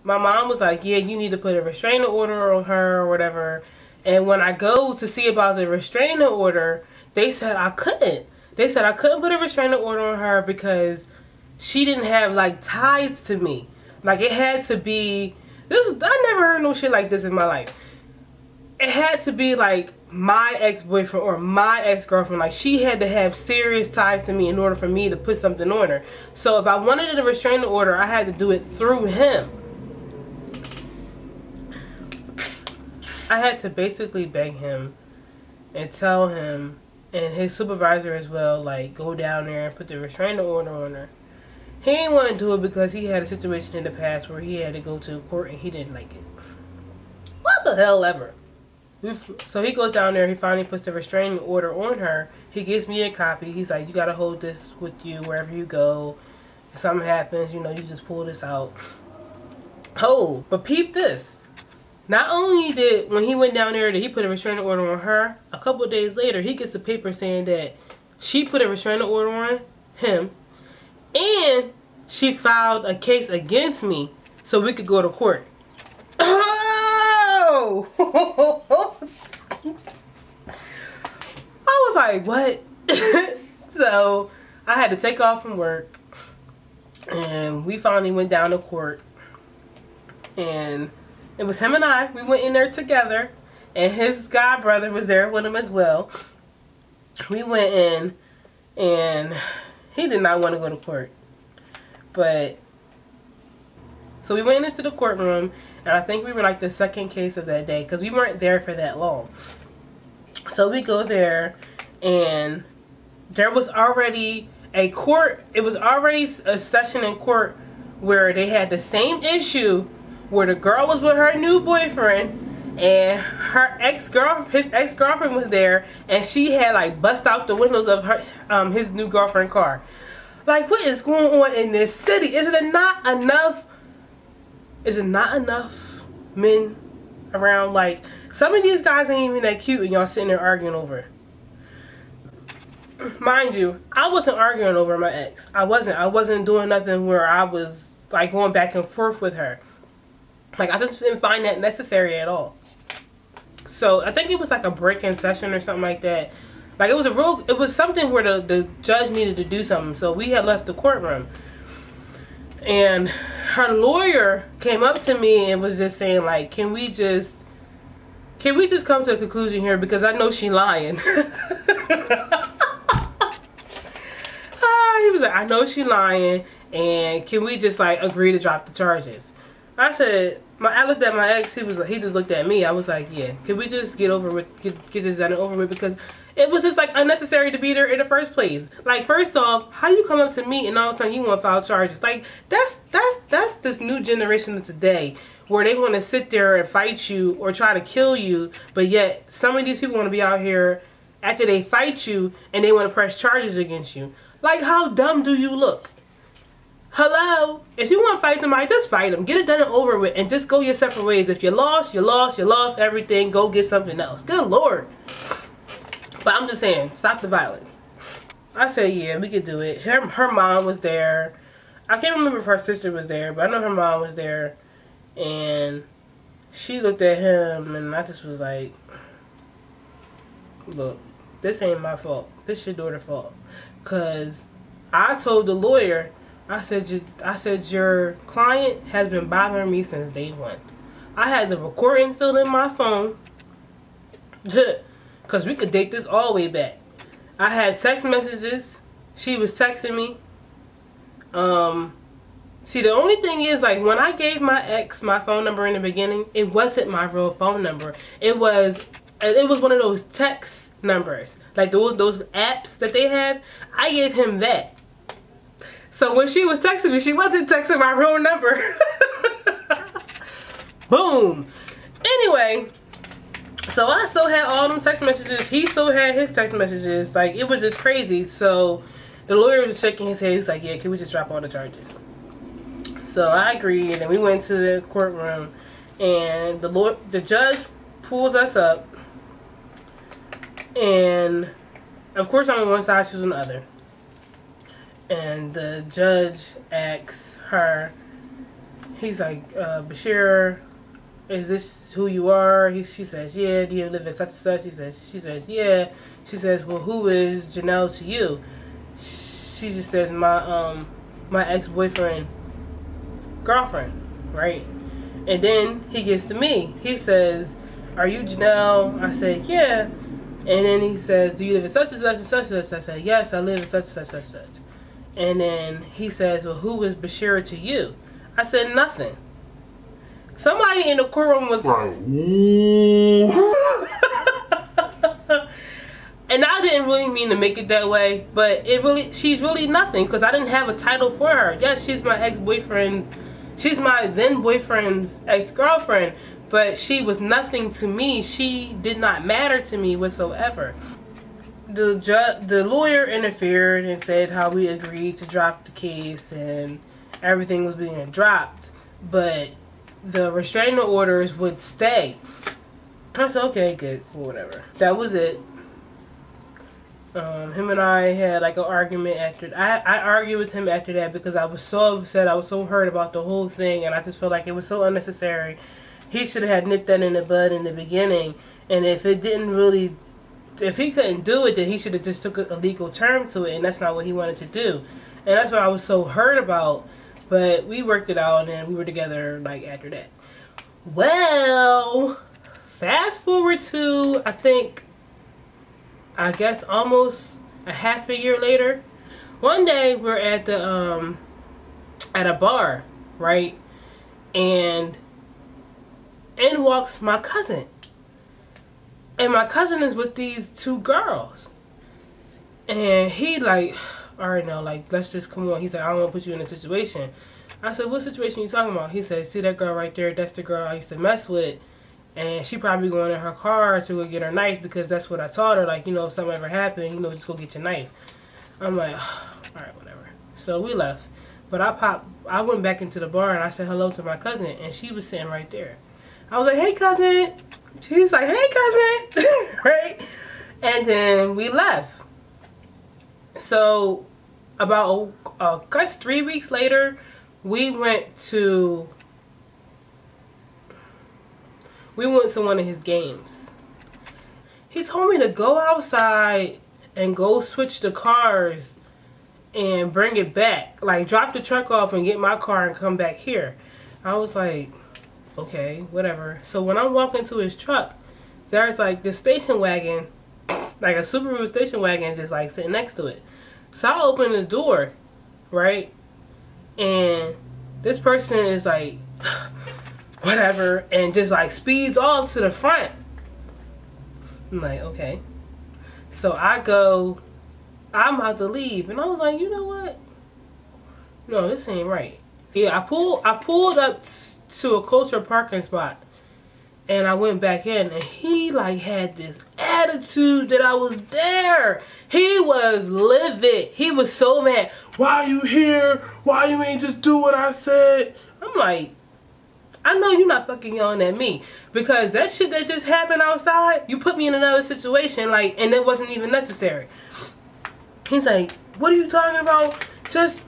my mom was like, yeah, you need to put a restraining order on her or whatever. And when I go to see about the restraining order, they said I couldn't. They said I couldn't put a restraining order on her because she didn't have like ties to me. Like it had to be this. I never heard no shit like this in my life. It had to be like my ex-boyfriend or my ex-girlfriend. Like she had to have serious ties to me in order for me to put something on her. So if I wanted a restraining order, I had to do it through him. I had to basically beg him and tell him and his supervisor as well, like, go down there and put the restraining order on her. He didn't want to do it because he had a situation in the past where he had to go to court and he didn't like it. What the hell ever. So he goes down there, he finally puts the restraining order on her. He gives me a copy. He's like, you got to hold this with you wherever you go. If something happens, you know, you just pull this out. Oh, but peep this. Not only did, when he went down there, that he put a restraining order on her, a couple of days later, he gets a paper saying that she put a restraining order on him, and she filed a case against me so we could go to court. Oh! I was like, what? So, I had to take off from work, and we finally went down to court, and it was him and I. We went in there together. And his god brother was there with him as well. We went in. And he did not want to go to court. But. So we went into the courtroom. And I think we were like the second case of that day. Because we weren't there for that long. So we go there. And there was already a court. It was already a session in court where they had the same issue. Where the girl was with her new boyfriend and her his ex-girlfriend was there, and she had like bust out the windows of her his new girlfriend car. Like, what is going on in this city? Is it not enough men around? Like, some of these guys ain't even that cute and y'all sitting there arguing over it. Mind you, I wasn't arguing over my ex. I wasn't doing nothing where I was like going back and forth with her. Like, I just didn't find that necessary at all. So, I think it was like a break-in session or something like that. Like, it was something where the judge needed to do something. So, we had left the courtroom. And her lawyer came up to me and was just saying, like, can we just come to a conclusion here? Because I know she lying. He was like, I know she lying. And can we just, like, agree to drop the charges? I said, I looked at my ex, he just looked at me. I was like, yeah, can we just get this done and over with? Because it was just like unnecessary to be there in the first place. Like, first off, how you come up to me and all of a sudden you want to file charges? Like, that's this new generation of today where they want to sit there and fight you or try to kill you, but yet some of these people want to be out here after they fight you and they want to press charges against you. Like, how dumb do you look? Hello? If you want to fight somebody, just fight them. Get it done and over with and just go your separate ways. If you lost, you lost. You lost everything. Go get something else. Good Lord. But I'm just saying, stop the violence. I said, yeah, we could do it. Her mom was there. I can't remember if her sister was there, but I know her mom was there. And she looked at him and I just was like, look, this ain't my fault. This your daughter's fault. Because I told the lawyer, I said your client has been bothering me since day one. I had the recording still in my phone. Because we could date this all the way back. I had text messages. She was texting me. See, the only thing is, like, when I gave my ex my phone number in the beginning, it wasn't my real phone number. It was one of those text numbers. Like those apps that they have. I gave him that. So when she was texting me, she wasn't texting my real number. Boom. Anyway, so I still had all them text messages. He still had his text messages. Like, it was just crazy. So the lawyer was shaking his head. He was like, yeah, can we just drop all the charges? So I agreed, and we went to the courtroom, and the judge pulls us up, and of course I'm on one side, she's on the other. And the judge asks her, he's like, Bashir, is this who you are? She says, yeah. Do you live at such and such? She says, yeah. She says, well, who is Janelle to you? She just says, my ex-boyfriend, girlfriend, right? And then he gets to me. He says, are you Janelle? I said, yeah. And then he says, do you live in such and such and such and such? I said, yes, I live in such and such and such. And then he says, well, who is Bashir to you? I said, nothing. Somebody in the courtroom was like, and I didn't really mean to make it that way, but she's really nothing, because I didn't have a title for her. Yes, she's my ex-boyfriend. She's my then boyfriend's ex-girlfriend, but she was nothing to me. She did not matter to me whatsoever. The lawyer interfered and said how we agreed to drop the case and everything was being dropped, but the restraining orders would stay. I said, okay, good, whatever. That was it. Him and I had like an argument after. I argued with him after that because I was so upset. I was so hurt about the whole thing, and I just felt like it was so unnecessary. He should have had nipped that in the bud in the beginning, and if it didn't really, if he couldn't do it, then he should have just took a legal term to it, and that's not what he wanted to do. And that's what I was so hurt about. But we worked it out, and then we were together like after that. Well, fast forward to, I guess almost a half a year later. One day we're at the at a bar, right? And in walks my cousin. And my cousin is with these two girls. And he like, alright, no, like, let's just come on. He said, I don't want to put you in a situation. I said, what situation are you talking about? He said, see that girl right there? That's the girl I used to mess with. And she probably going in her car to go get her knife, because that's what I taught her. Like, you know, if something ever happened, you know, just go get your knife. I'm like, alright, whatever. So we left. But I went back into the bar and I said hello to my cousin, and she was sitting right there. I was like, hey, cousin. She's like, hey, cousin. Right? And then we left. So about, I guess 3 weeks later, we went to one of his games. He told me to go outside and go switch the cars and bring it back. Like, drop the truck off and get my car and come back here. I was like, okay, whatever. So when I'm walking to his truck, there's like this station wagon, like a Subaru station wagon, just like sitting next to it. So I open the door, right? And this person is like, whatever, and just like speeds off to the front. I'm like, okay. So I'm about to leave, and I was like, you know what? No, this ain't right. Yeah, I pulled up to a closer parking spot, and I went back in, and he like had this attitude that I was there. He was livid. He was so mad. Why you here? Why you ain't just do what I said? I'm like, I know you're not fucking yelling at me, because that shit that just happened outside, you put me in another situation, like, and it wasn't even necessary. He's like, what are you talking about? Just,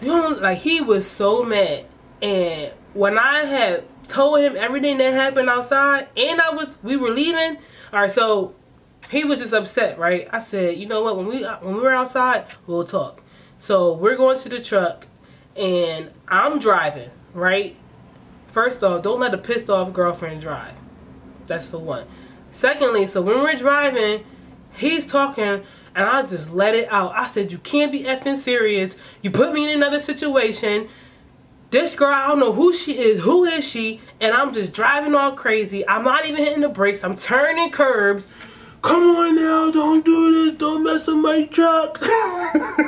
you know, like, he was so mad. And when I had told him everything that happened outside, and we were leaving, alright, so he was just upset, right? I said, you know what, when we were outside, we'll talk. So we're going to the truck, and I'm driving, right? First off, don't let a pissed off girlfriend drive. That's for one. Secondly, so when we're driving, he's talking, and I just let it out. I said, you can't be effing serious. You put me in another situation. This girl, I don't know who she is. Who is she? And I'm just driving all crazy. I'm not even hitting the brakes. I'm turning curbs. Come on now, don't do this. Don't mess with my truck.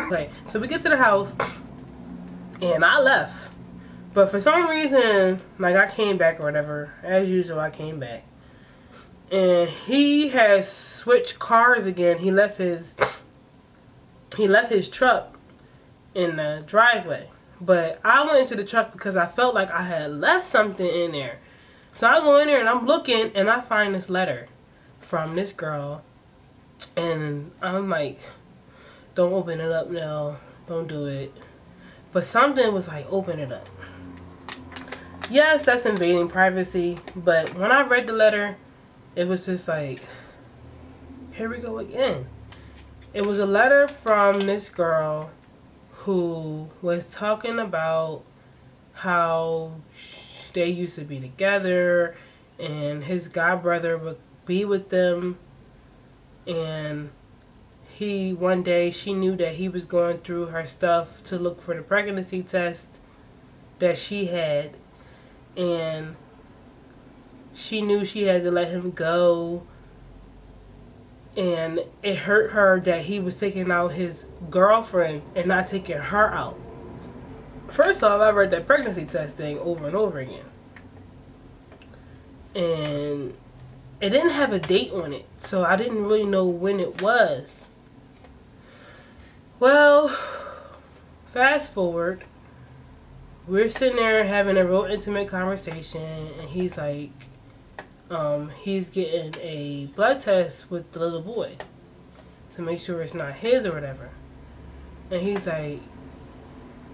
Okay, so we get to the house, and I left. But for some reason, like, I came back or whatever. As usual, I came back. And he has switched cars again. He left his truck in the driveway. But I went into the truck because I felt like I had left something in there. So I go in there and I'm looking, and I find this letter from this girl. And I'm like, don't open it up now. Don't do it. But something was like, open it up. yes, that's invading privacy, but when I read the letter, it was just like, here we go again. It was a letter from this girl who was talking about how they used to be together and his god brother would be with them, and one day she knew that he was going through her stuff to look for the pregnancy test that she had, and she knew she had to let him go, and it hurt her that he was taking out his girlfriend and not taking her out. First off, I read that pregnancy test thing over and over again, and it didn't have a date on it, so I didn't really know when it was. Well, fast forward, we're sitting there having a real intimate conversation, and he's like, he's getting a blood test with the little boy to make sure it's not his or whatever. And he's like,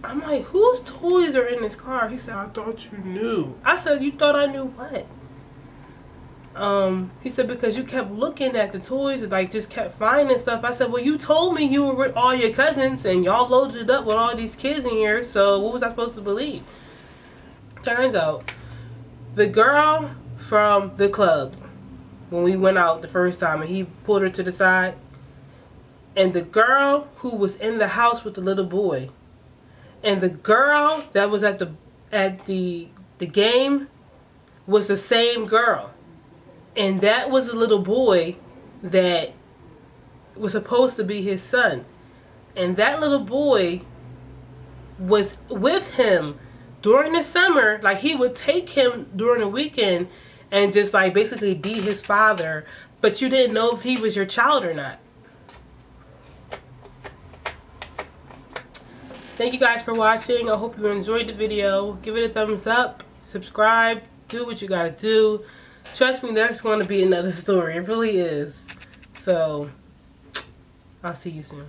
I'm like, whose toys are in this car? He said, I thought you knew. I said, you thought I knew what? He said, because you kept looking at the toys and like just kept finding stuff. I said, well, you told me you were with all your cousins and y'all loaded it up with all these kids in here, so what was I supposed to believe? Turns out the girl from the club, when we went out the first time and he pulled her to the side, and the girl who was in the house with the little boy, and the girl that was at the game was the same girl. And that was the little boy that was supposed to be his son. And that little boy was with him during the summer. Like, he would take him during the weekend and just like basically be his father. But you didn't know if he was your child or not. Thank you guys for watching. I hope you enjoyed the video. Give it a thumbs up. Subscribe. Do what you gotta do. Trust me, there's going to be another story. It really is. So, I'll see you soon.